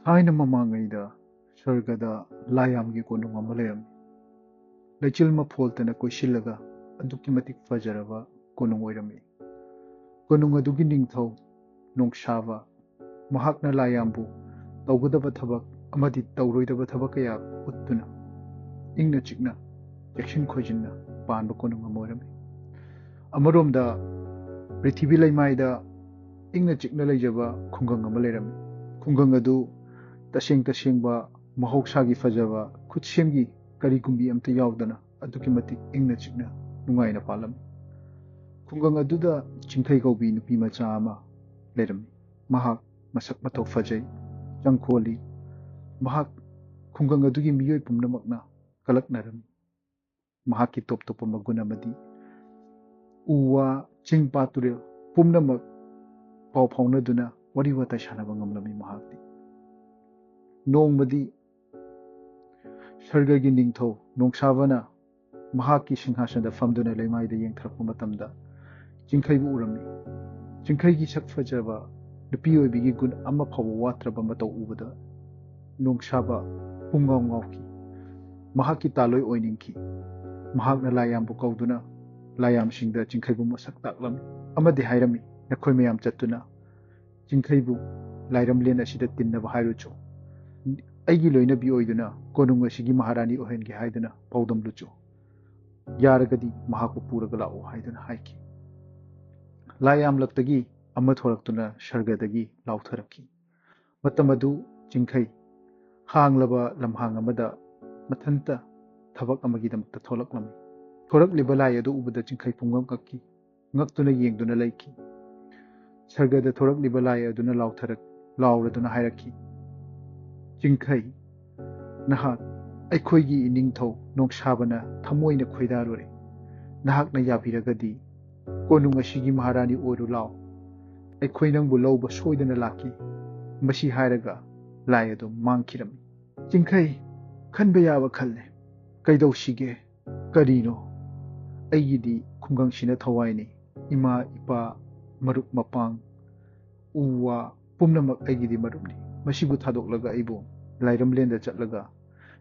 ꯊꯥꯏꯅ ꯃꯃꯥꯡꯉꯩꯗ ꯁꯔꯒꯗ ꯂꯥꯏꯌꯥꯝꯒꯤ ꯀꯣꯅꯨꯡ ꯑꯃ ꯂꯩꯔꯝꯃꯤ꯫ ꯂꯩꯆꯤꯜ ꯃꯐꯣꯜꯇꯅ ꯀꯣꯏꯁꯤꯜꯂꯒ ꯑꯗꯨꯛꯀꯤ ꯃꯇꯤꯛ ꯐꯖꯔꯕ ꯀꯣꯅꯨꯡ ꯑꯣꯏꯔꯝꯃꯤ꯫ ꯀꯣꯅꯨꯡ ꯑꯗꯨꯒꯤ ꯅꯤꯡꯊꯧ ꯅꯣꯡꯁꯥꯕ ꯃꯍꯥꯛꯅ ꯂꯥꯏꯌꯥꯝꯕꯨ ꯇꯧꯒꯗꯕ ꯊꯕꯛ ꯑꯃꯗꯤ ꯇꯧꯔꯣꯏꯗꯕ ꯊꯕꯛ ꯀꯌꯥ ꯎꯠꯇꯨꯅ ꯏꯪꯅ ꯆꯤꯛꯅ ꯆꯦꯛꯁꯤꯟ ꯈꯣꯏꯖꯤꯟꯅ ꯄꯥꯟꯕ ꯀꯣꯅꯨꯡ ꯑꯃ ꯑꯣꯏꯔꯝꯃꯤ꯫ ꯑꯃꯔꯣꯝꯗ ꯄ꯭ꯔꯤꯊꯤꯕꯤ ꯂꯩꯃꯥꯏꯗ ꯏꯪꯅ ꯆꯤꯛꯅ ꯂꯩꯖꯕ ꯈꯨꯡꯒꯪ ꯑꯃ ꯂꯩꯔꯝꯃꯤ꯫ ꯈꯨꯡꯒꯪ ꯑꯗꯨ ꯇꯁꯦꯡꯕ ꯃꯍꯧꯁꯥꯒꯤ ꯐꯖꯕ ꯈꯨꯠꯁꯦꯝꯒꯤ ꯀꯔꯤꯒꯨꯝꯕꯤ ꯑꯝꯇ ꯌꯥꯎꯗꯅ ꯑꯗꯨꯛꯀꯤ ꯃꯇꯤꯛ ꯏꯪꯅ ꯆꯤꯛꯅ ꯅꯨꯡꯉꯥꯏꯅ ꯄꯥꯜꯂꯝꯃꯤ꯫ ꯈꯨꯡꯒꯪ ꯑꯗꯨꯗ ꯆꯤꯡꯈꯩ ꯀꯧꯕꯤ ꯅꯨꯄꯤ ꯃꯆꯥ ꯑꯃ ꯂꯩꯔꯝꯃꯤ꯫ ꯃꯍꯥꯛ ꯃꯁꯛ ꯃꯇꯧ ꯐꯖꯩ, ꯆꯪꯈꯣꯜꯂꯤ꯫ ꯃꯍꯥꯛ ꯈꯨꯡꯒꯪ ꯑꯗꯨꯒꯤ ꯃꯤꯑꯣꯏ ꯄꯨꯝꯅꯃꯛꯅ ꯀꯂꯛꯅꯔꯝꯃꯤ꯫ ꯃꯍꯥꯛꯀꯤ ꯇꯣꯞ ꯇꯣꯞꯄ ꯃꯒꯨꯟ ꯑꯃꯗꯤ ꯎ ꯋꯥ, ꯆꯤꯡ ꯄꯥꯠ ꯇꯨꯔꯦꯜ ꯄꯨꯝꯅꯃꯛ ꯄꯥꯎ ꯐꯥꯎꯅꯗꯨꯅ ꯋꯥꯔꯤ ꯋꯥꯇꯥꯏ ꯁꯥꯟꯅꯕ ꯉꯝꯂꯝꯃꯤ꯫ ꯃꯍꯥꯛꯇꯤ ꯅꯣꯡꯃꯗꯤ ꯁꯔꯒꯒꯤ ꯅꯤꯡꯊꯧ ꯅꯣꯡꯁꯥꯕꯅ ꯃꯍꯥꯛꯀꯤ ꯁꯤꯡꯍꯥꯁꯅꯗ ꯐꯝꯗꯨꯅ ꯂꯩꯃꯥꯏꯗ ꯌꯦꯡꯊꯔꯛꯄ ꯃꯇꯝꯗ ꯆꯤꯡꯈꯩꯕꯨ ꯎꯔꯝꯃꯤ꯫ ꯆꯤꯡꯈꯩꯒꯤ ꯁꯛ ꯐꯖꯕ ꯅꯨꯄꯤ ꯑꯣꯏꯕꯤꯒꯤ ꯒꯨꯟ ꯑꯃ ꯐꯥꯎꯕ ꯋꯥꯠꯇ꯭ꯔꯕ ꯃꯇꯧ ꯎꯕꯗ ꯅꯣꯡꯁꯥꯕ ꯄꯨꯡꯉꯥꯎ ꯉꯥꯎꯈꯤ꯫ ꯃꯍꯥꯛꯀꯤ ꯇꯥꯂꯣꯏ ꯑꯣꯏꯅꯤꯡꯈꯤ꯫ ꯃꯍꯥꯛꯅ ꯂꯥꯏꯌꯥꯝꯕꯨ ꯀꯧꯗꯨꯅ ꯂꯥꯏꯌꯥꯝꯁꯤꯡꯗ ꯆꯤꯡꯈꯩꯕꯨ ꯃꯁꯛ ꯇꯥꯛꯂꯝꯃꯤ ꯑꯃꯗꯤ ꯍꯥꯏꯔꯝꯃꯤ, "ꯅꯈꯣꯏ ꯃꯌꯥꯝ ꯆꯠꯇꯨꯅ ꯆꯤꯡꯈꯩꯕꯨ ꯂꯥꯏꯔꯝꯂꯦꯟ ꯑꯁꯤꯗ ꯇꯤꯟꯅꯕ ꯍꯥꯏꯔꯨꯆꯣ꯫ ꯑꯩꯒꯤ ꯂꯣꯏꯅꯕꯤ ꯑꯣꯏꯗꯨꯅ ꯀꯣꯅꯨꯡ ꯑꯁꯤꯒꯤ ꯃꯍꯥꯔꯥꯅꯤ ꯑꯣꯏꯍꯟꯒꯦ ꯍꯥꯏꯗꯨꯅ ꯄꯥꯎꯗꯝꯂꯨꯆꯣ꯫ ꯌꯥꯔꯒꯗꯤ ꯃꯍꯥꯛꯄꯨ ꯄꯨꯔꯒ ꯂꯥꯛꯑꯣ" ꯍꯥꯏꯗꯨꯅ ꯍꯥꯏꯈꯤ꯫ ꯂꯥꯏꯌꯥꯝꯂꯛꯇꯒꯤ ꯑꯃ ꯊꯣꯔꯛꯇꯨꯅ ꯁꯔꯒꯗꯒꯤ ꯂꯥꯎꯊꯔꯛꯈꯤ꯫ ꯃꯇꯝ ꯑꯗꯨ ꯆꯤꯡꯈꯩ ꯍꯥꯡꯂꯕ ꯂꯝꯍꯥꯡ ꯑꯃꯗ ꯃꯊꯟꯇ ꯊꯕꯛ ꯑꯃꯒꯤꯗꯃꯛꯇ ꯊꯣꯛꯂꯛꯂꯝꯃꯤ꯫ ꯊꯣꯔꯛꯂꯤꯕ ꯂꯥꯏ ꯑꯗꯨ ꯎꯕꯗ ꯆꯤꯡꯈꯩ ꯄꯨꯡꯉꯛ ꯉꯛꯈꯤ꯫ ꯉꯛꯇꯨꯅ ꯌꯦꯡꯗꯨꯅ ꯂꯩꯈꯤ꯫ ꯁꯔꯒꯗ ꯊꯣꯔꯛꯂꯤꯕ ꯂꯥꯏ ꯑꯗꯨꯅ ꯂꯥꯎꯔꯗꯨꯅ ꯍꯥꯏꯔꯛꯈꯤ, "ꯆꯤꯡꯈꯩ, ꯅꯍꯥꯛ ꯑꯩꯈꯣꯏꯒꯤ ꯏꯅꯤꯡꯊꯧ ꯅꯣꯡꯁꯥꯕꯅ ꯊꯃꯣꯏꯅ ꯈꯣꯏꯗꯥꯔꯨꯔꯦ꯫ ꯅꯍꯥꯛꯅ ꯌꯥꯕꯤꯔꯒꯗꯤ ꯀꯣꯅꯨꯡ ꯑꯁꯤꯒꯤ ꯃꯍꯥꯔꯥꯅꯤ ꯑꯣꯏꯔꯨ ꯂꯥꯎ꯫ ꯑꯩꯈꯣꯏ ꯅꯪꯕꯨ ꯂꯧꯕ ꯁꯣꯏꯗꯅ ꯂꯥꯛꯈꯤ"꯫ ꯃꯁꯤ ꯍꯥꯏꯔꯒ ꯂꯥꯏ ꯑꯗꯨ ꯃꯥꯡꯈꯤꯔꯝꯃꯤ꯫ ꯆꯤꯡꯈꯩ ꯈꯟꯕ ꯌꯥꯕ ꯈꯜꯂꯦ꯫ ꯀꯩꯗꯧꯁꯤꯒꯦ? ꯀꯔꯤꯅꯣ? ꯑꯩꯒꯤꯗꯤ ꯈꯨꯡꯒꯪꯁꯤꯅ ꯊꯋꯥꯏꯅꯤ꯫ ꯏꯃꯥ ꯏꯄꯥ, ꯃꯔꯨꯞ ꯃꯄꯥꯡ, ꯎ ꯋꯥ ꯄꯨꯝꯅꯃꯛ ꯑꯩꯒꯤꯗꯤ ꯃꯔꯨꯞꯅꯤ꯫ ꯃꯁꯤꯕꯨ ꯊꯥꯗꯣꯛꯂꯒ ꯑꯩꯕꯨ ꯂꯥꯏꯔꯝꯂꯦꯟꯗ ꯆꯠꯂꯒ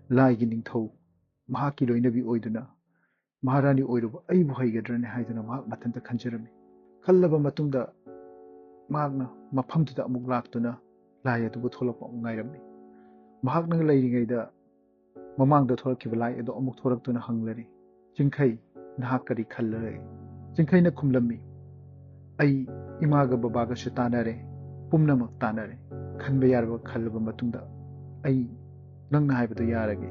ꯂꯥꯏꯒꯤ ꯅꯤꯡꯊꯧ ꯃꯍꯥꯛꯀꯤ ꯂꯣꯏꯅꯕꯤ ꯑꯣꯏꯗꯨꯅ ꯃꯍꯥꯔꯥꯅꯤ ꯑꯣꯏꯔꯨꯕ ꯑꯩꯕꯨ ꯍꯩꯒꯗ꯭ꯔꯅꯦ ꯍꯥꯏꯗꯨꯅ ꯃꯍꯥꯛ ꯃꯊꯟꯇ ꯈꯟꯖꯔꯝꯃꯤ꯫ ꯈꯜꯂꯕ ꯃꯇꯨꯡꯗ ꯃꯍꯥꯛꯅ ꯃꯐꯝꯗꯨꯗ ꯑꯃꯨꯛ ꯂꯥꯛꯇꯨꯅ ꯂꯥꯏ ꯑꯗꯨꯕꯨ ꯊꯣꯛꯂꯛꯄ ꯑꯃꯨꯛ ꯉꯥꯏꯔꯝꯃꯤ꯫ ꯃꯍꯥꯛꯅ ꯂꯩꯔꯤꯉꯩꯗ ꯃꯃꯥꯡꯗ ꯊꯣꯔꯛꯈꯤꯕ ꯂꯥꯏ ꯑꯗꯨ ꯑꯃꯨꯛ ꯊꯣꯔꯛꯇꯨꯅ ꯍꯪꯂꯔꯤ, "ꯆꯤꯡꯈꯩ, ꯅꯍꯥꯛ ꯀꯔꯤ ꯈꯜꯂꯔꯦ?" ꯆꯤꯡꯈꯩꯅ ꯈꯨꯝꯂꯝꯃꯤ, "ꯑꯩ ꯏꯃꯥꯒ ꯕꯕꯥꯒꯁꯨ ꯇꯥꯟꯅꯔꯦ, ꯄꯨꯝꯅꯃꯛ ꯇꯥꯟꯅꯔꯦ꯫ ꯈꯟꯕ ꯌꯥꯔꯕ ꯈꯜꯂꯕ ꯃꯇꯨꯡꯗ ꯑꯩ ꯅꯪꯅ ꯍꯥꯏꯕꯗꯨ ꯌꯥꯔꯒꯦ꯫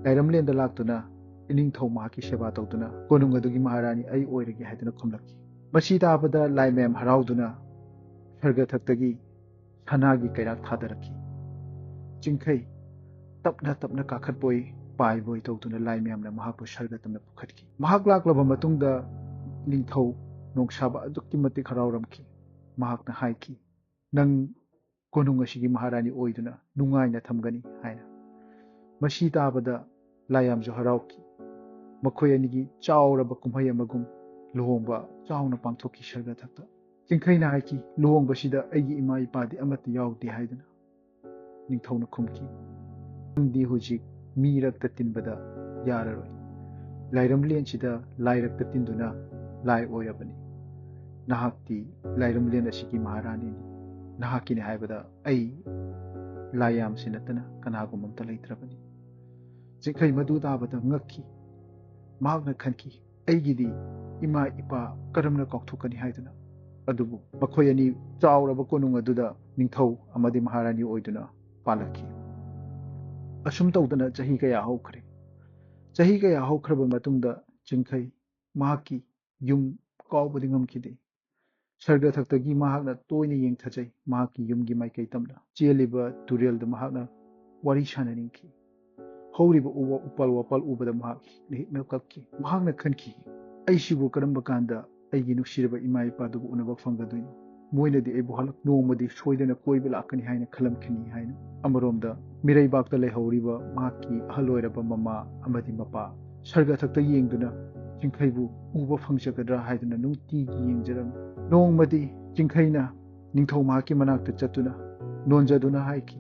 ꯂꯥꯏꯔꯝꯂꯦꯟꯗ ꯂꯥꯛꯇꯨꯅ ꯏꯅꯤꯡꯊꯧ ꯃꯍꯥꯛꯀꯤ ꯁꯦꯕꯥ ꯇꯧꯗꯨꯅ ꯀꯣꯅꯨꯡ ꯑꯗꯨꯒꯤ ꯃꯍꯥꯔꯥꯅꯤ ꯑꯩ ꯑꯣꯏꯔꯒꯦ" ꯍꯥꯏꯗꯨꯅ ꯈꯨꯝꯂꯛꯈꯤ꯫ ꯃꯁꯤ ꯇꯥꯕꯗ ꯂꯥꯏ ꯃꯌꯥꯝ ꯍꯔꯥꯎꯗꯨꯅ ꯁꯔꯒꯊꯛꯇꯒꯤ ꯁꯅꯥꯒꯤ ꯀꯩꯔꯥꯛ ꯊꯥꯗꯔꯛꯈꯤ꯫ ꯆꯤꯡꯈꯩ ꯇꯞꯅ ꯇꯞꯅ ꯀꯥꯈꯠꯄꯣꯏ ꯄꯥꯏꯕꯣꯏ ꯇꯧꯗꯨꯅ ꯂꯥꯏ ꯃꯌꯥꯝꯅ ꯃꯍꯥꯛꯄꯨ ꯁꯔꯒ ꯇꯝꯅ ꯄꯨꯈꯠꯈꯤ꯫ ꯃꯍꯥꯛ ꯂꯥꯛꯂꯕ ꯃꯇꯨꯡꯗ ꯅꯤꯡꯊꯧ ꯅꯣꯡꯁꯥꯕ ꯑꯗꯨꯛꯀꯤ ꯃꯇꯤꯛ ꯍꯔꯥꯎꯔꯝꯈꯤ꯫ ꯃꯍꯥꯛꯅ ꯍꯥꯏꯈꯤ, "ꯅꯪ ꯀꯣꯅꯨꯡ ꯑꯁꯤꯒꯤ ꯃꯍꯥꯔꯥꯅꯤ ꯑꯣꯏꯗꯨꯅ ꯅꯨꯡꯉꯥꯏꯅ ꯊꯝꯒꯅꯤ" ꯍꯥꯏꯅ꯫ ꯃꯁꯤ ꯇꯥꯕꯗ ꯂꯥꯏꯌꯥꯝꯁꯨ ꯍꯔꯥꯎꯈꯤ꯫ ꯃꯈꯣꯏ ꯑꯅꯤꯒꯤ ꯆꯥꯎꯔꯕ ꯀꯨꯝꯍꯩ ꯑꯃꯒꯨꯝ ꯂꯨꯍꯣꯡꯕ ꯆꯥꯎꯅ ꯄꯥꯡꯊꯣꯛꯈꯤ ꯁꯔꯒꯊꯛꯇ꯫ ꯆꯤꯡꯈꯩꯅ ꯍꯥꯏꯈꯤ, "ꯂꯨꯍꯣꯡꯕꯁꯤꯗ ꯑꯩꯒꯤ ꯏꯃꯥ ꯏꯄꯥꯗꯤ ꯑꯃꯠꯇ ꯌꯥꯎꯗꯦ" ꯍꯥꯏꯗꯨꯅ꯫ ꯅꯤꯡꯊꯧꯅ ꯈꯨꯝꯈꯤ, "ꯅꯪꯗꯤ ꯍꯧꯖꯤꯛ ꯃꯤꯔꯛꯇ ꯇꯤꯟꯕꯗ ꯌꯥꯔꯔꯣꯏ꯫ ꯂꯥꯏꯔꯝꯂꯦꯟꯁꯤꯗ ꯂꯥꯏꯔꯛꯇ ꯇꯤꯟꯗꯨꯅ ꯂꯥꯏ ꯑꯣꯏꯔꯕꯅꯤ꯫ ꯅꯍꯥꯛꯇꯤ ꯂꯥꯏꯔꯝꯂꯦꯟ ꯑꯁꯤꯒꯤ ꯃꯍꯥꯔꯥꯅꯤꯅꯤ꯫ ꯅꯍꯥꯛꯀꯤꯅꯤ ꯍꯥꯏꯕꯗ ꯑꯩ ꯂꯥꯏꯌꯥꯝꯁꯤ ꯅꯠꯇꯅ ꯀꯅꯥꯒꯨꯝꯕ ꯑꯝꯇ ꯂꯩꯇ꯭ꯔꯕꯅꯤ"꯫ ꯆꯤꯡꯈꯩ ꯃꯗꯨ ꯇꯥꯕꯗ ꯉꯛꯈꯤ꯫ ꯃꯍꯥꯛꯅ ꯈꯟꯈꯤ, "ꯑꯩꯒꯤꯗꯤ ꯏꯃꯥ ꯏꯄꯥ ꯀꯔꯝꯅ ꯀꯥꯎꯊꯣꯛꯀꯅꯤ" ꯍꯥꯏꯗꯨꯅ꯫ ꯑꯗꯨꯕꯨ ꯃꯈꯣꯏ ꯑꯅꯤ ꯆꯥꯎꯔꯕ ꯀꯣꯅꯨꯡ ꯑꯗꯨꯗ ꯅꯤꯡꯊꯧ ꯑꯃꯗꯤ ꯃꯍꯥꯔꯥꯅꯤ ꯑꯣꯏꯗꯨꯅ ꯄꯥꯜꯂꯛꯈꯤ꯫ ꯑꯁꯨꯝ ꯇꯧꯗꯅ ꯆꯍꯤ ꯀꯌꯥ ꯍꯧꯈ꯭ꯔꯦ꯫ ꯆꯍꯤ ꯀꯌꯥ ꯍꯧꯈ꯭ꯔꯕ ꯃꯇꯨꯡꯗ ꯆꯤꯡꯈꯩ ꯃꯍꯥꯛꯀꯤ ꯌꯨꯝ ꯀꯥꯎꯕꯗꯤ ꯉꯝꯈꯤꯗꯦ꯫ ꯁꯔꯒꯊꯛꯇꯒꯤ ꯃꯍꯥꯛꯅ ꯇꯣꯏꯅ ꯌꯦꯡꯊꯖꯩ꯫ ꯃꯍꯥꯛꯀꯤ ꯌꯨꯝꯒꯤ ꯃꯥꯏꯀꯩ ꯇꯝꯅ ꯆꯦꯜꯂꯤꯕ ꯇꯨꯔꯦꯜꯗ ꯃꯍꯥꯛꯅ ꯋꯥꯔꯤ ꯁꯥꯟꯅꯅꯤꯡꯈꯤ꯫ ꯍꯧꯔꯤꯕ ꯎꯄꯥꯜ ꯋꯥꯄꯥꯜ ꯎꯕꯗ ꯃꯍꯥꯛ ꯍꯦꯛꯅ ꯀꯞꯈꯤ꯫ ꯃꯍꯥꯛꯅ ꯈꯟꯈꯤ, "ꯑꯩꯁꯤꯕꯨ ꯀꯔꯝꯕ ꯀꯥꯟꯗ ꯑꯩꯒꯤ ꯅꯨꯡꯁꯤꯔꯕ ꯏꯃꯥ ꯏꯄꯥꯗꯨꯕꯨ ꯎꯅꯕ ꯐꯪꯒꯗꯣꯏꯅꯣ? ꯃꯣꯏꯅꯗꯤ ꯑꯩꯕꯨ ꯅꯣꯡꯃꯗꯤ ꯁꯣꯏꯗꯅ ꯀꯣꯏꯕ ꯂꯥꯛꯀꯅꯤ ꯍꯥꯏꯅ ꯈꯜꯂꯝꯈꯤꯅꯤ" ꯍꯥꯏꯅ꯫ ꯑꯃꯔꯣꯝꯗ ꯃꯤꯔꯩꯕꯥꯛꯇ ꯂꯩꯍꯧꯔꯤꯕ ꯃꯍꯥꯛꯀꯤ ꯑꯍꯜ ꯑꯣꯏꯔꯕ ꯃꯃꯥ ꯑꯃꯗꯤ ꯃꯄꯥ ꯁꯔꯒꯊꯛꯇ ꯌꯦꯡꯗꯨꯅ ꯆꯤꯡꯈꯩꯕꯨ ꯎꯕ ꯐꯪꯖꯒꯗ꯭ꯔꯥ ꯍꯥꯏꯗꯨꯅ ꯅꯨꯡꯇꯤꯒꯤ ꯌꯦꯡꯖꯔꯝꯃꯤ꯫ ꯅꯣꯡꯃꯗꯤ ꯆꯤꯡꯈꯩꯅ ꯅꯤꯡꯊꯧ ꯃꯍꯥꯛꯀꯤ ꯃꯅꯥꯛꯇ ꯆꯠꯇꯨꯅ ꯅꯣꯟꯖꯗꯨꯅ ꯍꯥꯏꯈꯤ,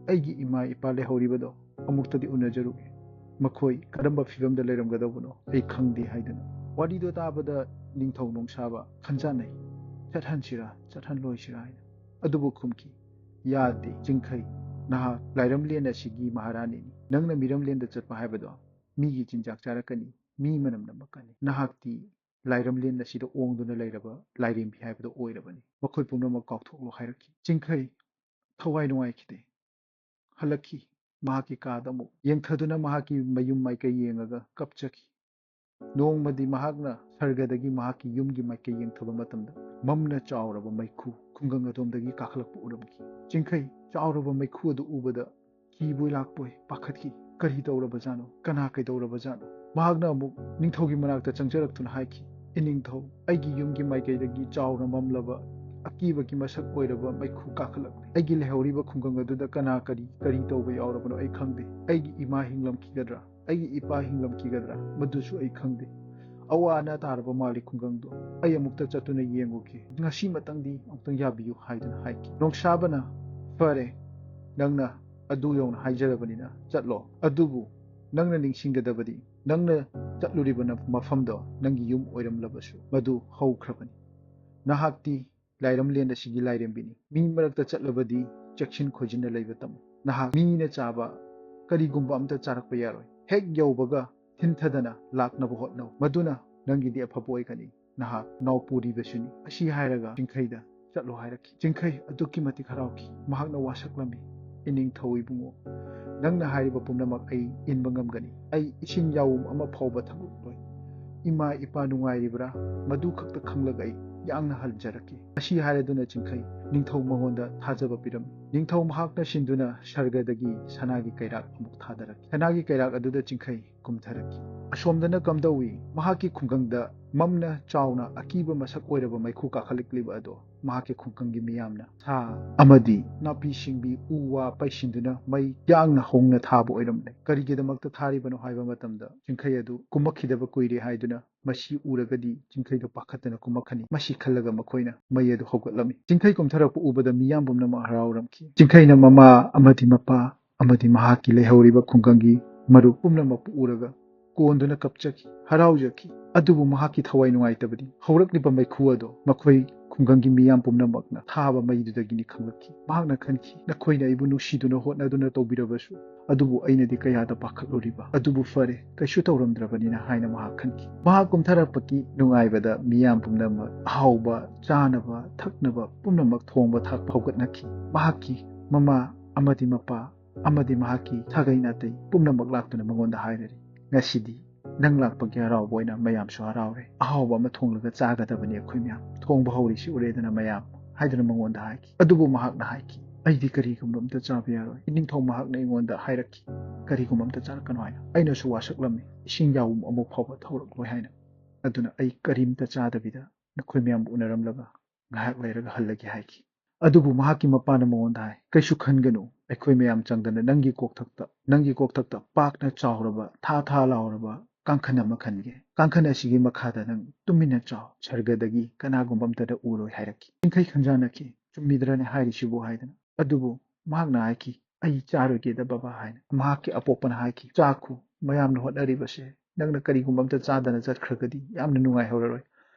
ꯑꯩꯒꯤ ꯏꯃꯥ ꯏꯄꯥ ꯂꯩꯍꯧꯔꯤꯕꯗꯣ ꯑꯃꯨꯛꯇꯗꯤ ꯎꯅꯖꯔꯨꯒꯦ ꯃꯈꯣꯏ ꯀꯔꯝꯕ ꯐꯤꯕꯝꯗ ꯂꯩꯔꯝꯒꯗꯧꯕꯅꯣ ꯑꯩ ꯈꯪꯗꯦ ꯍꯥꯏꯗꯨꯅ ꯋꯥꯔꯤꯗꯣ ꯇꯥꯕꯗ ꯅꯤꯡꯊꯧ ꯅꯣꯡꯁꯥꯕ ꯈꯟꯖꯥꯟꯅꯩ ꯆꯠꯍꯟꯁꯤꯔꯥ ꯆꯠꯍꯟꯂꯣꯏꯁꯤꯔꯥ ꯍꯥꯏꯅ ꯑꯗꯨꯕꯨ ꯈꯨꯝꯈꯤ ꯌꯥꯗꯦ ꯆꯤꯡꯈꯩ ꯅꯍꯥꯛ ꯂꯥꯏꯔꯝꯂꯦꯟ ꯑꯁꯤꯒꯤ ꯃꯍꯥꯔꯥꯅꯤꯅꯤ ꯅꯪꯅ ꯃꯤꯔꯝꯂꯦꯟꯗ ꯆꯠꯄ ꯍꯥꯏꯕꯗꯣ ꯃꯤꯒꯤ ꯆꯤꯟꯖꯥꯛ ꯆꯥꯔꯛꯀꯅꯤ ꯃꯤ ꯃꯅꯝ ꯅꯝꯃꯛꯀꯅꯤ ꯅꯍꯥꯛꯇꯤ ꯂꯥꯏꯔꯝꯂꯦꯟ ꯑꯁꯤꯗ ꯑꯣꯡꯗꯨꯅ ꯂꯩꯔꯕ ꯂꯥꯏꯔꯦꯝꯕꯤ ꯍꯥꯏꯕꯗꯣ ꯑꯣꯏꯔꯕꯅꯤ ꯃꯈꯣꯏ ꯄꯨꯝꯅꯃꯛ ꯀꯥꯎꯊꯣꯛꯂꯣ ꯍꯥꯏꯔꯛꯈꯤ ꯆꯤꯡꯈꯩ ꯊꯋꯥꯏ ꯅꯨꯡꯉꯥꯏꯈꯤꯗꯦ ꯍꯜꯂꯛꯈꯤ ꯃꯍꯥꯛꯀꯤ ꯀꯥꯗ ꯑꯃꯨꯛ ꯌꯦꯡꯊꯗꯨꯅ ꯃꯍꯥꯛꯀꯤ ꯃꯌꯨꯝ ꯃꯥꯏꯀꯩ ꯌꯦꯡꯉꯒ ꯀꯞꯆꯈꯤ ꯅꯣꯡꯃꯗꯤ ꯃꯍꯥꯛꯅ ꯁꯔꯒꯗꯒꯤ ꯃꯍꯥꯛꯀꯤ ꯌꯨꯝꯒꯤ ꯃꯥꯏꯀꯩ ꯌꯦꯡꯊꯕ ꯃꯇꯝꯗ ꯃꯝꯅ ꯆꯥꯎꯔꯕ ꯃꯩꯈꯨ ꯈꯨꯡꯒꯪ ꯑꯗꯣꯝꯗꯒꯤ ꯀꯥꯈꯠꯂꯛꯄ ꯎꯔꯝꯈꯤ ꯆꯤꯡꯈꯩ ꯆꯥꯎꯔꯕ ꯃꯩꯈꯨ ꯑꯗꯨ ꯎꯕꯗ ꯀꯤꯕꯣꯏ ꯂꯥꯛꯄꯣꯏ ꯄꯥꯈꯠꯈꯤ ꯀꯔꯤ ꯇꯧꯔꯕꯖꯥꯠꯅꯣ ꯀꯅꯥ ꯀꯩꯗꯧꯔꯕꯖꯥꯠꯅꯣ ꯃꯍꯥꯛꯅ ꯑꯃꯨꯛ ꯅꯤꯡꯊꯧꯒꯤ ꯃꯅꯥꯛꯇ ꯆꯪꯖꯔꯛꯇꯨꯅ ꯍꯥꯏꯈꯤ ꯏꯅꯤꯡꯊꯧ ꯑꯩꯒꯤ ꯌꯨꯝꯒꯤ ꯃꯥꯏꯀꯩꯗꯒꯤ ꯆꯥꯎꯅ ꯃꯝꯂꯕ ꯑꯀꯤꯕꯒꯤ ꯃꯁꯛ ꯑꯣꯏꯔꯕ ꯃꯩꯈꯨ ꯀꯥꯈꯠꯂꯛꯂꯤ ꯑꯩꯒꯤ ꯂꯩꯍꯧꯔꯤꯕ ꯈꯨꯡꯒꯪ ꯑꯗꯨꯗ ꯀꯅꯥ ꯀꯔꯤ ꯇꯧꯕ ꯌꯥꯎꯔꯕꯅꯣ ꯑꯩ ꯈꯪꯗꯦ ꯑꯩꯒꯤ ꯏꯃꯥ ꯍꯤꯡꯂꯝꯈꯤꯒꯗ꯭ꯔꯥ ꯑꯩꯒꯤ ꯏꯄꯥ ꯍꯤꯡꯂꯝꯈꯤꯒꯗ꯭ꯔꯥ ꯃꯗꯨꯁꯨ ꯑꯩ ꯈꯪꯗꯦ ꯑꯋꯥ ꯑꯅꯥ ꯇꯥꯔꯕ ꯃꯥꯜꯂꯤ ꯈꯨꯡꯒꯪꯗꯣ ꯑꯩ ꯑꯃꯨꯛꯇ ꯆꯠꯇꯨꯅ ꯌꯦꯡꯉꯨꯒꯦ ꯉꯁꯤꯃꯇꯪꯗꯤ ꯑꯃꯨꯛꯇꯪ ꯌꯥꯕꯤꯌꯨ ꯍꯥꯏꯗꯨꯅ ꯍꯥꯏꯈꯤ ꯅꯣꯡꯁꯥꯕꯅ ꯐꯔꯦ ꯅꯪꯅ ꯑꯗꯨ ꯌꯧꯅ ꯍꯥꯏꯖꯔꯕꯅꯤꯅ ꯆꯠꯂꯣ ꯑꯗꯨꯕꯨ ꯅꯪꯅ ꯅꯤꯡꯁꯤꯡꯒꯗꯕꯗꯤ ꯅꯪꯅ ꯆꯠꯂꯨꯔꯤꯕ ꯃꯐꯝꯗꯣ ꯅꯪꯒꯤ ꯌꯨꯝ ꯑꯣꯏꯔꯝꯂꯕꯁꯨ ꯃꯗꯨ ꯍꯧꯈ꯭ꯔꯕꯅꯤ ꯅꯍꯥꯛꯇꯤ ꯂꯥꯏꯔꯝꯂꯦꯟ ꯑꯁꯤꯒꯤ ꯂꯥꯏꯔꯦꯝꯕꯤꯅꯤ ꯃꯤ ꯃꯔꯛꯇ ꯆꯠꯂꯕꯗꯤ ꯆꯦꯛꯁꯤꯟ ꯈꯣꯏꯖꯤꯟꯅ ꯂꯩꯕ ꯇꯝꯃꯨ ꯅꯍꯥꯛ ꯃꯤꯅ ꯆꯥꯕ ꯀꯔꯤꯒꯨꯝꯕ ꯑꯝꯇ ꯆꯥꯔꯛꯄ ꯌꯥꯔꯣꯏ ꯍꯦꯛ ꯌꯧꯕꯒ ꯊꯤꯟꯊꯗꯅ ꯂꯥꯛꯅꯕ ꯍꯣꯠꯅꯧ ꯃꯗꯨꯅ ꯅꯪꯒꯤꯗꯤ ꯑꯐꯕ ꯑꯣꯏꯒꯅꯤ ꯅꯍꯥꯛ ꯅꯥꯎꯄꯨꯔꯤꯕꯁꯨꯅꯤ ꯑꯁꯤ ꯍꯥꯏꯔꯒ ꯆꯤꯡꯈꯩꯗ ꯆꯠꯂꯣ ꯍꯥꯏꯔꯛꯈꯤ ꯆꯤꯡꯈꯩ ꯑꯗꯨꯛꯀꯤ ꯃꯇꯤꯛ ꯍꯔꯥꯎꯈꯤ ꯃꯍꯥꯛꯅ ꯋꯥꯁꯛꯂꯝꯃꯤ ꯏꯅꯤꯡꯊꯧ ꯏꯕꯨꯡꯉꯣ ꯅꯪꯅ ꯍꯥꯏꯔꯤꯕ ꯄꯨꯝꯅꯃꯛ ꯑꯩ ꯏꯟꯕ ꯉꯝꯒꯅꯤ ꯑꯩ ꯏꯁꯤꯡ ꯌꯥꯎꯝ ꯑꯃ ꯐꯥꯎꯕ ꯊꯛꯂꯛꯂꯣꯏ ꯏꯃꯥ ꯏꯄꯥ ꯅꯨꯡꯉꯥꯏꯔꯤꯕ꯭ꯔꯥ ꯃꯗꯨ ꯈꯛꯇ ꯈꯪꯂꯒ ꯑꯩ ꯌꯥꯡꯅ ꯍꯟꯖꯔꯛꯀꯦ ꯑꯁꯤ ꯍꯥꯏꯔꯗꯨꯅ ꯆꯤꯡꯈꯩ ꯅꯤꯡꯊꯧ ꯃꯉꯣꯟꯗ ꯊꯥꯖꯕ ꯄꯤꯔꯝꯃꯤ ꯅꯤꯡꯊꯧ ꯃꯍꯥꯛꯅ ꯁꯤꯟꯗꯨꯅ ꯁꯔꯒꯗꯒꯤ ꯁꯅꯥꯒꯤ ꯀꯩꯔꯥꯛ ꯑꯃꯨꯛ ꯊꯥꯗꯔꯛꯈꯤ ꯁꯅꯥꯒꯤ ꯀꯩꯔꯥꯛ ꯑꯗꯨꯗ ꯆꯤꯡꯈꯩ ꯀꯨꯝꯊꯔꯛꯈꯤ ꯑꯁꯣꯝꯗꯅ ꯀꯝꯗꯧꯏ ꯃꯍꯥꯛꯀꯤ ꯈꯨꯡꯒꯪꯗ ꯃꯝꯅ ꯆꯥꯎꯅ ꯑꯀꯤꯕ ꯃꯁꯛ ꯑꯣꯏꯔꯕ ꯃꯩꯈꯨ ꯀꯥꯈꯠꯂꯛꯂꯤꯕ ꯑꯗꯣ ꯃꯍꯥꯛꯀꯤ ꯈꯨꯡꯒꯪꯒꯤ ꯃꯤꯌꯥꯝꯅ ꯁꯥ ꯑꯃꯗꯤ ꯅꯥꯄꯤ ꯁꯤꯡꯕꯤ ꯎ ꯋꯥ ꯄꯩꯁꯤꯟꯗꯨꯅ ꯃꯩ ꯌꯥꯡꯅ ꯍꯧꯅ ꯊꯥꯕ ꯑꯣꯏꯔꯝꯂꯦ ꯀꯔꯤꯒꯤꯗꯃꯛꯇ ꯊꯥꯔꯤꯕꯅꯣ ꯍꯥꯏꯕ ꯃꯇꯝꯗ ꯆꯤꯡꯈꯩ ꯑꯗꯨ ꯀꯨꯝꯃꯛꯈꯤꯗꯕ ꯀꯨꯏꯔꯦ ꯍꯥꯏꯗꯨꯅ ꯃꯁꯤ ꯎꯔꯒꯗꯤ ꯆꯤꯡꯈꯩꯗꯣ ꯄꯥꯈꯠꯇꯅ ꯀꯨꯝꯃꯛꯀꯅꯤ ꯃꯁꯤ ꯈꯜꯂꯒ ꯃꯈꯣꯏꯅ ꯃꯩ ꯑꯗꯨ ꯍꯧꯒꯠꯂꯝꯃꯤ ꯆꯤꯡꯈꯩ ꯀꯨꯝꯊꯔꯛꯄ ꯎꯕꯗ ꯃꯤꯌꯥꯝ ꯄꯨꯝꯅꯃꯛ ꯍꯔꯥꯎꯔꯝꯈꯤ ꯆꯤꯡꯈꯩꯅ ꯃꯃꯥ ꯑꯃꯗꯤ ꯃꯄꯥ ꯑꯃꯗꯤ ꯃꯍꯥꯛꯀꯤ ꯂꯩꯍꯧꯔꯤꯕ ꯈꯨꯡꯒꯪꯒꯤ ꯃꯔꯨꯞ ꯄꯨꯝꯅꯃꯛꯄꯨ ꯎꯔꯒ ꯀꯣꯟꯗꯨꯅ ꯀꯞꯆꯈꯤ ꯍꯔꯥꯎꯖꯈꯤ ꯑꯗꯨꯕꯨ ꯃꯍꯥꯛꯀꯤ ꯊꯋꯥꯏ ꯅꯨꯡꯉꯥꯏꯇꯕꯗꯤ ꯍꯧꯔꯛꯂꯤꯕ ꯃꯩꯈꯨ ꯑꯗꯣ ꯃꯈꯣꯏ ꯈꯨꯡꯒꯪꯒꯤ ꯃꯤꯌꯥꯝ ꯄꯨꯝꯅꯃꯛꯅ ꯊꯥꯕ ꯃꯩꯗꯨꯗꯒꯤꯅꯤ ꯈꯪꯂꯛꯈꯤ ꯃꯍꯥꯛꯅ ꯈꯟꯈꯤ ꯅꯈꯣꯏꯅ ꯑꯩꯕꯨ ꯅꯨꯡꯁꯤꯗꯨꯅ ꯍꯣꯠꯅꯗꯨꯅ ꯇꯧꯕꯤꯔꯕꯁꯨ ꯑꯗꯨꯕꯨ ꯑꯩꯅꯗꯤ ꯀꯌꯥꯗ ꯄꯥꯈꯠꯂꯨꯔꯤꯕ ꯑꯗꯨꯕꯨ ꯐꯔꯦ ꯀꯩꯁꯨ ꯇꯧꯔꯝꯗ꯭ꯔꯕꯅꯤꯅ ꯍꯥꯏꯅ ꯃꯍꯥꯛ ꯈꯟꯈꯤ ꯃꯍꯥꯛ ꯀꯨꯝꯊꯔꯛꯄꯒꯤ ꯅꯨꯡꯉꯥꯏꯕꯗ ꯃꯤꯌꯥꯝ ꯄꯨꯝꯅꯃꯛ ꯑꯍꯥꯎꯕ ꯆꯥꯅꯕ ꯊꯛꯅꯕ ꯄꯨꯝꯅꯃꯛ ꯊꯣꯡꯕ ꯊꯥꯛꯄ ꯍꯧꯒꯠꯅꯈꯤ ꯃꯍꯥꯛꯀꯤ ꯃꯃꯥ ꯑꯃꯗꯤ ꯃꯄꯥ ꯑꯃꯗꯤ ꯃꯍꯥꯛꯀꯤ ꯁꯥꯒꯩ ꯅꯥꯇꯩ ꯄꯨꯝꯅꯃꯛ ꯂꯥꯛꯇꯨꯅ ꯃꯉꯣꯟꯗ ꯍꯥꯏꯔꯔꯤ ꯉꯁꯤꯗꯤ ꯅꯪ ꯂꯥꯛꯄꯒꯤ ꯍꯔꯥꯎꯕ ꯑꯣꯏꯅ ꯃꯌꯥꯝꯁꯨ ꯍꯔꯥꯎꯔꯦ ꯑꯍꯥꯎꯕ ꯑꯃ ꯊꯣꯡꯂꯒ ꯆꯥꯒꯗꯕꯅꯤ ꯑꯩꯈꯣꯏ ꯃꯌꯥꯝ ꯊꯣꯡꯕ ꯍꯧꯔꯤꯁꯤ ꯎꯔꯦꯗꯅ ꯃꯌꯥꯝ ꯍꯥꯏꯗꯨꯅ ꯃꯉꯣꯟꯗ ꯍꯥꯏꯈꯤ ꯑꯗꯨꯕꯨ ꯃꯍꯥꯛꯅ ꯍꯥꯏꯈꯤ ꯑꯩꯗꯤ ꯀꯔꯤꯒꯨꯝꯕ ꯑꯝꯇ ꯆꯥꯕ ꯌꯥꯔꯣꯏ ꯏꯅꯤꯡꯊꯧ ꯃꯍꯥꯛꯅ ꯑꯩꯉꯣꯟꯗ ꯍꯥꯏꯔꯛꯈꯤ ꯀꯔꯤꯒꯨꯝꯕ ꯑꯝꯇ ꯆꯥꯔꯛꯀꯅꯣ ꯍꯥꯏꯅ ꯑꯩꯅꯁꯨ ꯋꯥꯁꯛꯂꯝꯃꯤ ꯏꯁꯤꯡ ꯌꯥꯎꯝ ꯑꯃꯨꯛ ꯐꯥꯎꯕ ꯊꯧꯔꯛꯂꯣꯏ ꯍꯥꯏꯅ ꯑꯗꯨꯅ ꯑꯩ ꯀꯔꯤꯝꯇ ꯆꯥꯗꯕꯤꯗ ꯅꯈꯣꯏ ꯃꯌꯥꯝꯕꯨ ꯎꯅꯔꯝꯂꯒ ꯉꯥꯏꯍꯥꯛ ꯂꯩꯔꯒ ꯍꯜꯂꯒꯦ ꯍꯥꯏꯈꯤ ꯑꯗꯨꯕꯨ ꯃꯍꯥꯛꯀꯤ ꯃꯄꯥꯅ ꯃꯉꯣꯟꯗ ꯍꯥꯏ ꯀꯩꯁꯨ ꯈꯟꯒꯅꯨ ꯑꯩꯈꯣꯏ ꯃꯌꯥꯝ ꯆꯪꯗꯅ ꯅꯪꯒꯤ ꯀꯣꯛꯊꯛꯇ ꯄꯥꯛꯅ ꯆꯥꯎꯔꯕ ꯊꯥ ꯊꯥ ꯂꯥꯎꯔꯕ ꯀꯥꯡꯈꯟ ꯑꯃ ꯈꯟꯒꯦ ꯀꯥꯡꯈꯟ ꯑꯁꯤꯒꯤ ꯃꯈꯥꯗ ꯅꯪ ꯇꯨꯃꯤꯟꯅ ꯆꯥꯎ ꯁꯔꯒꯗꯒꯤ ꯀꯅꯥꯒꯨꯝꯕ ꯑꯝꯇꯗ ꯎꯔꯣꯏ ꯍꯥꯏꯔꯛꯈꯤ ꯆꯤꯡꯈꯩ ꯈꯟꯖꯥꯟꯅꯈꯤ ꯆꯨꯝꯃꯤꯗ꯭ꯔꯅꯦ ꯍꯥꯏꯔꯤꯁꯤꯕꯨ ꯍꯥꯏꯗꯅ ꯑꯗꯨꯕꯨ ꯃꯍꯥꯛꯅ ꯍꯥꯏꯈꯤ ꯑꯩ ꯆꯥꯔꯣꯏꯒꯦꯗ ꯕꯕꯥ ꯍꯥꯏꯅ ꯃꯍꯥꯛꯀꯤ ꯑꯄꯣꯛꯄꯅ ꯍꯥꯏꯈꯤ ꯆꯥꯈꯨ ꯃꯌꯥꯝꯅ ꯍꯣꯠꯅꯔꯤꯕꯁꯦ ꯅꯪꯅ ꯀꯔꯤꯒꯨꯝꯕ ꯑꯝꯇ ꯆꯥꯗꯅ ꯆꯠꯈ꯭ꯔꯒꯗꯤ ꯌꯥꯝꯅ ꯅꯨꯡꯉꯥꯏꯍꯧꯔꯔꯣꯏ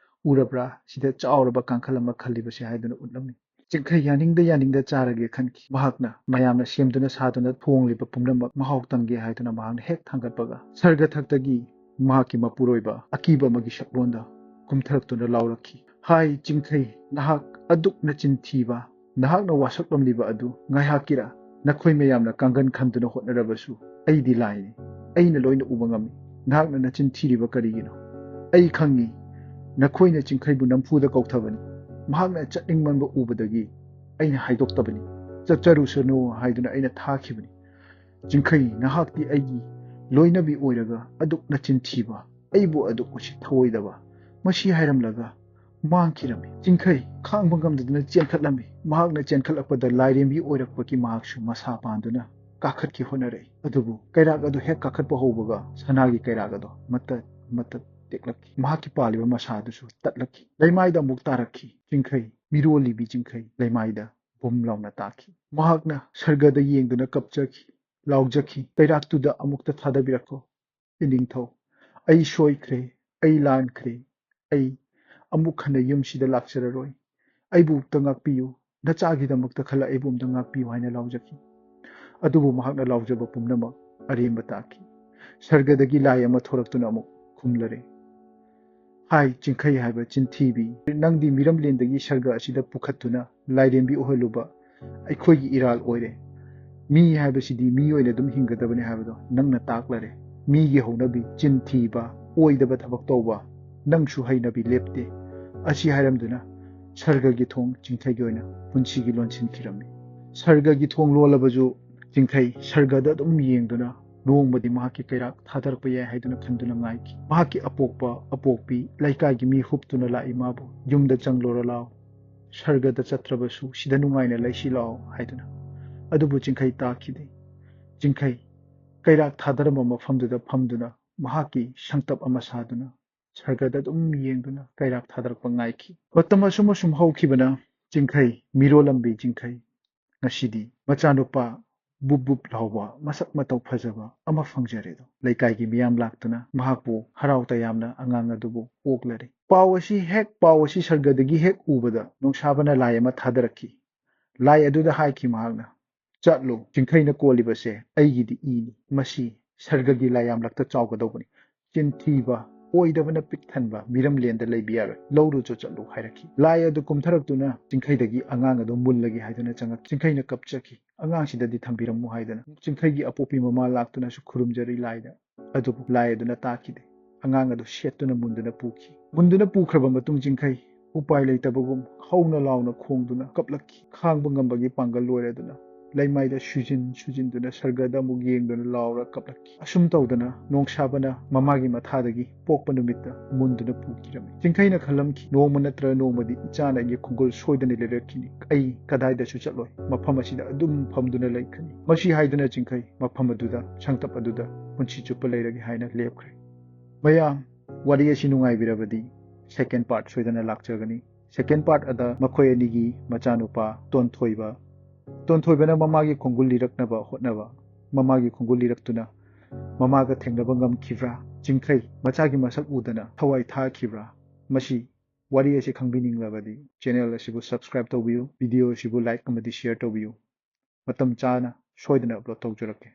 ꯎꯔꯕ꯭ꯔꯥ ꯁꯤꯗ ꯆꯥꯎꯔꯕ ꯀꯥꯡꯈꯜ ꯑꯃ ꯈꯜꯂꯤꯕꯁꯦ ꯍꯥꯏꯗꯨꯅ ꯎꯠꯂꯝꯃꯤ ꯆꯤꯡꯈꯩ ꯌꯥꯅꯤꯡꯗ ꯆꯥꯔꯒꯦ ꯈꯟꯈꯤ ꯃꯍꯥꯛꯅ ꯃꯌꯥꯝꯅ ꯁꯦꯝꯗꯨꯅ ꯁꯥꯗꯨꯅ ꯊꯣꯡꯂꯤꯕ ꯄꯨꯝꯅꯃꯛ ꯃꯍꯥꯎ ꯇꯪꯒꯦ ꯍꯥꯏꯗꯨꯅ ꯃꯍꯥꯛꯅ ꯍꯦꯛ ꯊꯥꯡꯒꯠꯄꯒ ꯁꯔꯒꯊꯛꯇꯒꯤ ꯃꯍꯥꯛꯀꯤ ꯃꯄꯨꯔꯣꯏꯕ ꯑꯀꯤꯕ ꯑꯃꯒꯤ ꯁꯛꯂꯣꯟꯗ ꯀꯨꯝꯊꯔꯛꯇꯨꯅ ꯂꯥꯎꯔꯛꯈꯤ ꯍꯥꯏ ꯆꯤꯡꯈꯩ ꯅꯍꯥꯛ ꯑꯗꯨꯛ ꯅꯆꯤꯟ ꯊꯤꯕ ꯅꯍꯥꯛꯅ ꯋꯥꯁꯛꯂꯝꯂꯤꯕ ꯑꯗꯨ ꯉꯥꯏꯍꯥꯛꯀꯤꯔ ꯅꯈꯣꯏ ꯃꯌꯥꯝꯅ ꯀꯥꯡꯒꯟ ꯈꯟꯗꯨꯅ ꯍꯣꯠꯅꯔꯕꯁꯨ ꯑꯩꯗꯤ ꯂꯥꯏꯅꯤ ꯑꯩꯅ ꯂꯣꯏꯅ ꯎꯕ ꯉꯝꯃꯤ ꯅꯍꯥꯛꯅ ꯅꯆꯤꯟ ꯊꯤꯔꯤꯕ ꯀꯔꯤꯒꯤꯅꯣ ꯑꯩ ꯈꯪꯉꯤ ꯅꯈꯣꯏꯅ ꯆꯤꯡꯈꯩꯕꯨ ꯅꯝꯐꯨꯗ ꯀꯧꯊꯕꯅꯤ ꯃꯍꯥꯛꯅ ꯆꯠꯅꯤꯡꯃꯟꯕ ꯎꯕꯗꯒꯤ ꯑꯩꯅ ꯍꯥꯏꯗꯣꯛꯇꯕꯅꯤ ꯆꯠꯆꯔꯨꯁꯅꯨ ꯍꯥꯏꯗꯨꯅ ꯑꯩꯅ ꯊꯥꯈꯤꯕꯅꯤ ꯆꯤꯡꯈꯩ ꯅꯍꯥꯛꯇꯤ ꯑꯩꯒꯤ ꯂꯣꯏꯅꯕꯤ ꯑꯣꯏꯔꯒ ꯑꯗꯨꯛ ꯅꯆꯤꯟ ꯊꯤꯕ ꯑꯩꯕꯨ ꯑꯗꯨꯛ ꯎꯁꯤꯠ ꯊꯑꯣꯏꯗꯕ ꯃꯁꯤ ꯍꯥꯏꯔꯝꯂꯒ ꯃꯥꯡꯈꯤꯔꯝꯃꯤ ꯆꯤꯡꯈꯩ ꯈꯥꯡꯕ ꯉꯝꯗꯗꯨꯅ ꯆꯦꯟꯈꯠꯂꯝꯃꯤ ꯃꯍꯥꯛꯅ ꯆꯦꯟꯈꯠꯂꯛꯄꯗ ꯂꯥꯏꯔꯦꯝꯕꯤ ꯑꯣꯏꯔꯛꯄꯒꯤ ꯃꯍꯥꯛꯁꯨ ꯃꯁꯥ ꯄꯥꯟꯗꯨꯅ ꯀꯥꯈꯠꯈꯤ ꯍꯣꯠꯅꯔꯛꯏ ꯑꯗꯨꯕꯨ ꯀꯩꯔꯥꯛ ꯑꯗꯨ ꯍꯦꯛ ꯀꯥꯈꯠꯄ ꯍꯧꯕꯒ ꯁꯅꯥꯒꯤ ꯀꯩꯔꯥꯛ ꯑꯗꯣ ꯃꯇꯠ ꯇꯦꯛꯂꯛꯈꯤ ꯃꯍꯥꯛꯀꯤ ꯄꯥꯜꯂꯤꯕ ꯃꯁꯥ ꯑꯗꯨꯁꯨ ꯇꯠꯂꯛꯈꯤ ꯂꯩꯃꯥꯏꯗ ꯑꯃꯨꯛ ꯇꯥꯔꯛꯈꯤ ꯆꯤꯡꯈꯩ ꯃꯤꯔꯣꯜꯂꯤꯕꯤ ꯆꯤꯡꯈꯩ ꯂꯩꯃꯥꯏꯗ bum launa taki. Mahakna sargada yengduna kapjaki, laujaki, kairaktuda amukta thadabirako, iningthau. Ai soikre, ai lankre, ai amuk hana yumsida lakchararoi. Ai bukta ngakpiyu, nachagidamukta khala ai bumda ngakpiyu haina laujaki. Adubu mahakna laujaba pumnama aremba taki. Sargadagi lai ama thoraktuna amuk khumlare. Hai chingkhai haiba chinthibi nangdi miramlendagi sarga asida pukhatuna lairembi ohaluba aikhoigi iral oire mi haibasidi mi oina dum hingadabane haibado nangna taklare mi gi haunabi chinthiba oidaba thabak tawba nangsu hainabi lepte asi hairamduna sarga gi thong chingkhai gi oina punchi gi lonsin khirami sarga gi thong lolabaju chingkhai sarga da dum yengduna nongmadi mahaki kairak thadarpa yai haiduna khanduna ngaiki mahaki apokpa apokpi laikai mi huptuna lai mabu yumda changlora law sargada chatrabasu sida nungaina laisi law haiduna adubu chingkhai takhide chingkhai kairak thadarma mafamduda phamduna mahaki sangtap ama saduna sargada dum yengduna kairak thadarpa ngaiki batama sum haukibana chingkhai mirolambi chingkhai ngasidi machanupa bup lauba masak matau phajaba ama phangjaredo laikai miyam laktuna mahakbu harau tayamna angang adubu oklare paw asi sargadagi hek ubada nongsabana lai ama thadarakhi lai aduda haiki mahakna chatlo chingkhaina kolibase aigidi ini masi sargagi layam lakta chawgadobani chinthiba oidabana pikthanba miram lenda leibiyaro lawru cho chatlo hairaki lai adu kumtharaktuna chingkhaidagi angang adu mullagi haiduna changa chingkhaina kapchaki angang sidadi thambiramu haidana chingkhaigi apopi mama laktuna su khurumjari laida adu lai aduna takide angang adu shetuna munduna pukraba matung chingkhai upai leitabagum hauna launa khongduna kaplaki khangba ngambagi pangal loiraduna laimaida sujin duna sargada mug yengduna laura kaplaki asum tawdana nongsabana mamagi mathadagi pokpa numitta munduna pukirami chingkhaina khalamki noma natra nomadi ichana gi khungul soidani lerakini ai kadaida su chatloi mafam asida adum phamduna laikhani masi haiduna chingkhai mafam aduda sangtap aduda punchi chupa leiragi haina lepkhre mayam wari asi nungai birabadi second part soidana lakchagani second part ada makhoi anigi machanupa tonthoi mamagi khongul liraknaba hotnaba mamagi khongul liraktuna mamaga thengnaba ngamkhibra chingkhai machagi masak udana thawai tha khibra masi wari asi khangbininglabadi channel asibu subscribe tawbiyu video asibu like amadi share tawbiyu matam chana soidana upload tawjurake